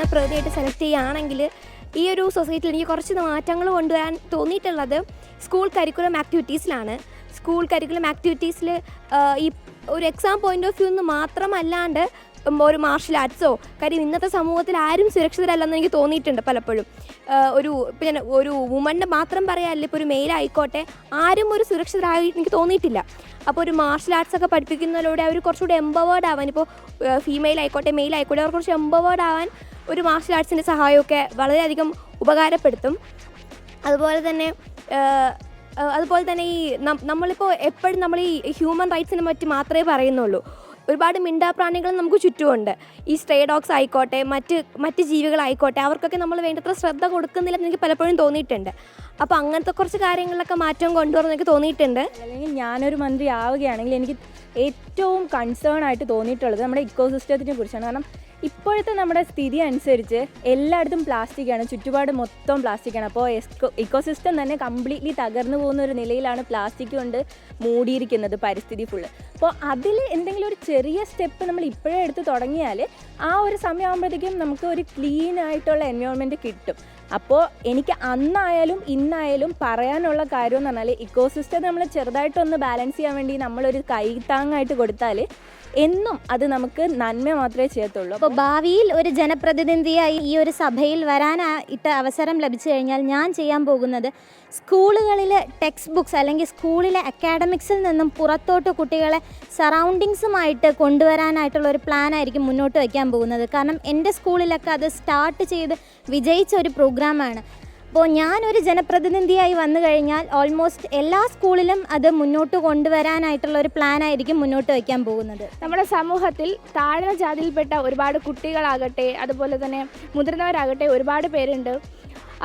ജനപ്രതിനിധിയായിട്ട് select ചെയ്യുകയാണെങ്കിൽ ഈ ഒരു സൊസൈറ്റിയിൽ എനിക്ക് കുറച്ച് മാറ്റങ്ങൾ കൊണ്ടുവരാൻ തോന്നിയിട്ടുള്ളത് സ്കൂൾ കരിക്കുലം ആക്ടിവിറ്റീസിലാണ്. സ്കൂൾ കരിക്കുലം ആക്ടിവിറ്റീസിൽ ഈ ഒരു എക്സാം പോയിൻ്റ് ഓഫ് വ്യൂ നിന്ന് മാത്രമല്ലാണ്ട് ഒരു മാർഷൽ ആർട്സോ, കാര്യം ഇന്നത്തെ സമൂഹത്തിൽ ആരും സുരക്ഷിതരല്ലെന്ന് എനിക്ക് തോന്നിയിട്ടുണ്ട് പലപ്പോഴും. പിന്നെ ഒരു വുമണിൻ്റെ മാത്രം പറയാമല്ല, ഇപ്പോൾ ഒരു മെയിലായിക്കോട്ടെ ആരും ഒരു സുരക്ഷിതരായി എനിക്ക് തോന്നിയിട്ടില്ല. അപ്പോൾ ഒരു മാർഷൽ ആർട്സൊക്കെ പഠിപ്പിക്കുന്നതിലൂടെ അവർ കുറച്ചുകൂടി എംപവേർഡ് ആവാൻ, ഇപ്പോൾ ഫീമെയിൽ ആയിക്കോട്ടെ മെയിൽ ആയിക്കോട്ടെ, അവർ കുറച്ച് എംപവേർഡ് ആവാൻ ഒരു മാർഷൽ ആർട്സിൻ്റെ സഹായമൊക്കെ വളരെയധികം ഉപകാരപ്പെടുത്തും. അതുപോലെ തന്നെ ഈ നമ്മളിപ്പോൾ എപ്പോഴും നമ്മൾ ഈ ഹ്യൂമൻ റൈറ്റ്സിനെ പറ്റി മാത്രമേ പറയുന്നുള്ളൂ. ഒരുപാട് മിണ്ടാപ്രാണികൾ നമുക്ക് ചുറ്റുമുണ്ട്. ഈ സ്ട്രേ ഡോഗ്സ് ആയിക്കോട്ടെ, മറ്റ് ജീവികളായിക്കോട്ടെ, അവർക്കൊക്കെ നമ്മൾ വേണ്ടത്ര ശ്രദ്ധ കൊടുക്കുന്നില്ലെന്ന് എനിക്ക് പലപ്പോഴും തോന്നിയിട്ടുണ്ട്. അപ്പോൾ അങ്ങനത്തെ കുറച്ച് കാര്യങ്ങളിലൊക്കെ മാറ്റം കൊണ്ടുവരണം എനിക്ക് തോന്നിയിട്ടുണ്ട്. അല്ലെങ്കിൽ ഞാനൊരു മന്ത്രി ആവുകയാണെങ്കിൽ എനിക്ക് ഏറ്റവും കൺസേൺ ആയിട്ട് തോന്നിയിട്ടുള്ളത് നമ്മുടെ ഇക്കോസിസ്റ്റത്തിനെ കുറിച്ചാണ്. കാരണം ഇപ്പോഴത്തെ നമ്മുടെ സ്ഥിതി അനുസരിച്ച് എല്ലായിടത്തും പ്ലാസ്റ്റിക്കാണ്, ചുറ്റുപാട് മൊത്തം പ്ലാസ്റ്റിക്കാണ്. അപ്പോൾ ഇക്കോസിസ്റ്റം തന്നെ കംപ്ലീറ്റ്ലി തകർന്നു പോകുന്ന ഒരു നിലയിലാണ് പ്ലാസ്റ്റിക് കൊണ്ട് മൂടിയിരിക്കുന്നത് പരിസ്ഥിതി ഫുള്ള്. അപ്പോൾ അതിൽ എന്തെങ്കിലും ഒരു ചെറിയ സ്റ്റെപ്പ് നമ്മൾ ഇപ്പോഴേ എടുത്ത് തുടങ്ങിയാൽ ആ ഒരു സമയമാകുമ്പോഴത്തേക്കും നമുക്ക് ഒരു ക്ലീൻ ആയിട്ടുള്ള എൻവയോൺമെൻറ്റ് കിട്ടും. അപ്പോൾ എനിക്ക് അന്നായാലും ഇന്നായാലും പറയാനുള്ള കാര്യം എന്ന് പറഞ്ഞാൽ ഇക്കോസിസ്റ്റം നമ്മൾ ചെറുതായിട്ടൊന്ന് ബാലൻസ് ചെയ്യാൻ വേണ്ടി നമ്മളൊരു കൈത്താങ്ങായിട്ട് കൊടുത്താൽ എന്നും അത് നമുക്ക് നന്മ മാത്രമേ ചെയ്യത്തുള്ളൂ. അപ്പോൾ ഭാവിയിൽ ഒരു ജനപ്രതിനിധിയായി ഈ ഒരു സഭയിൽ വരാനായിട്ട് അവസരം ലഭിച്ചു കഴിഞ്ഞാൽ ഞാൻ ചെയ്യാൻ പോകുന്നത് സ്കൂളുകളിൽ ടെക്സ്റ്റ് ബുക്സ് അല്ലെങ്കിൽ സ്കൂളിലെ അക്കാഡമിക്സിൽ നിന്നും പുറത്തോട്ട് കുട്ടികളെ സറൗണ്ടിങ്സുമായിട്ട് കൊണ്ടുവരാനായിട്ടുള്ള ഒരു പ്ലാനായിരിക്കും മുന്നോട്ട് വയ്ക്കാൻ പോകുന്നത്. കാരണം എൻ്റെ സ്കൂളിലൊക്കെ അത് സ്റ്റാർട്ട് ചെയ്ത് വിജയിച്ച ഒരു പ്രോഗ്രാമാണ്. അപ്പോൾ ഞാനൊരു ജനപ്രതിനിധിയായി വന്നു കഴിഞ്ഞാൽ ഓൾമോസ്റ്റ് എല്ലാ സ്കൂളിലും അത് മുന്നോട്ട് കൊണ്ടുവരാനായിട്ടുള്ള ഒരു പ്ലാനായിരിക്കും മുന്നോട്ട് വയ്ക്കാൻ പോകുന്നത്. നമ്മുടെ സമൂഹത്തിൽ താഴ്ന്ന ജാതിയിൽപ്പെട്ട ഒരുപാട് കുട്ടികളാകട്ടെ, അതുപോലെ തന്നെ മുതിർന്നവരാകട്ടെ ഒരുപാട് പേരുണ്ട്.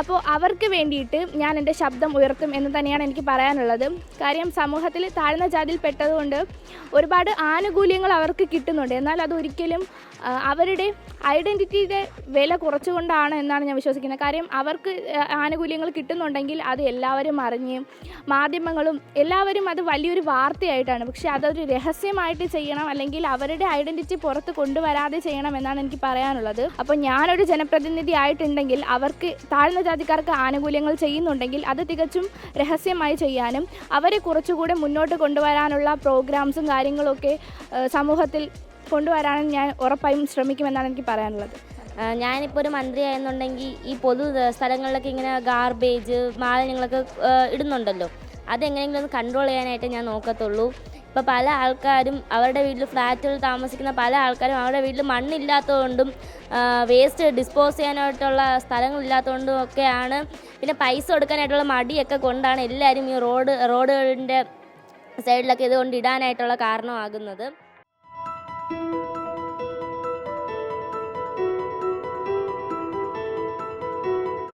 അപ്പോൾ അവർക്ക് വേണ്ടിയിട്ട് ഞാൻ എൻ്റെ ശബ്ദം ഉയർത്തും എന്ന് തന്നെയാണ് എനിക്ക് പറയാനുള്ളത്. കാര്യം സമൂഹത്തിൽ താഴ്ന്ന ജാതിയിൽപ്പെട്ടതുകൊണ്ട് ഒരുപാട് ആനുകൂല്യങ്ങൾ അവർക്ക് കിട്ടുന്നുണ്ട്. എന്നാൽ അതൊരിക്കലും അവരുടെ ഐഡൻറ്റിറ്റിയുടെ വില കുറച്ചുകൊണ്ടാണ് എന്നാണ് ഞാൻ വിശ്വസിക്കുന്നത്. കാര്യം അവർക്ക് ആനുകൂല്യങ്ങൾ കിട്ടുന്നുണ്ടെങ്കിൽ അത് എല്ലാവരും അറിഞ്ഞ് മാധ്യമങ്ങളും എല്ലാവരും അത് വലിയൊരു വാർത്തയായിട്ടാണ്. പക്ഷേ അതൊരു രഹസ്യമായിട്ട് ചെയ്യണം, അല്ലെങ്കിൽ അവരുടെ ഐഡൻറ്റിറ്റി പുറത്ത് കൊണ്ടുവരാതെ ചെയ്യണം എന്നാണ് എനിക്ക് പറയാനുള്ളത്. അപ്പോൾ ഞാനൊരു ജനപ്രതിനിധി ആയിട്ടുണ്ടെങ്കിൽ അവർക്ക് താഴ്ന്ന ജാതിക്കാർക്ക് ആനുകൂല്യങ്ങൾ ചെയ്യുന്നുണ്ടെങ്കിൽ അത് തികച്ചും രഹസ്യമായി ചെയ്യാനും അവരെ കുറച്ചുകൂടെ മുന്നോട്ട് കൊണ്ടുവരാനുള്ള പ്രോഗ്രാംസും കാര്യങ്ങളൊക്കെ സമൂഹത്തിൽ കൊണ്ടുവരാനും ഞാൻ ഉറപ്പായും ശ്രമിക്കുമെന്നാണ് എനിക്ക് പറയാനുള്ളത്. ഞാനിപ്പോൾ ഒരു മന്ത്രിയായെന്നുണ്ടെങ്കിൽ ഈ പൊതു സ്ഥലങ്ങളിലൊക്കെ ഇങ്ങനെ ഗാർബേജ് മാലിന്യങ്ങളൊക്കെ ഇടുന്നുണ്ടല്ലോ, അതെങ്ങനെയെങ്കിലും ഒന്ന് കൺട്രോൾ ചെയ്യാനായിട്ട് ഞാൻ നോക്കത്തുള്ളൂ. ഇപ്പോൾ പല ആൾക്കാരും അവരുടെ വീട്ടിൽ ഫ്ലാറ്റുകളിൽ താമസിക്കുന്ന പല ആൾക്കാരും അവരുടെ വീട്ടിൽ മണ്ണില്ലാത്തതുകൊണ്ടും വേസ്റ്റ് ഡിസ്പോസ് ചെയ്യാനായിട്ടുള്ള സ്ഥലങ്ങളില്ലാത്തതുകൊണ്ടും ഒക്കെയാണ്, പിന്നെ പൈസ കൊടുക്കാനായിട്ടുള്ള മടിയൊക്കെ കൊണ്ടാണ് എല്ലാവരും ഈ റോഡുകളിൻ്റെ സൈഡിലൊക്കെ ഇതുകൊണ്ട് ഇടാനായിട്ടുള്ള കാരണമാകുന്നത്.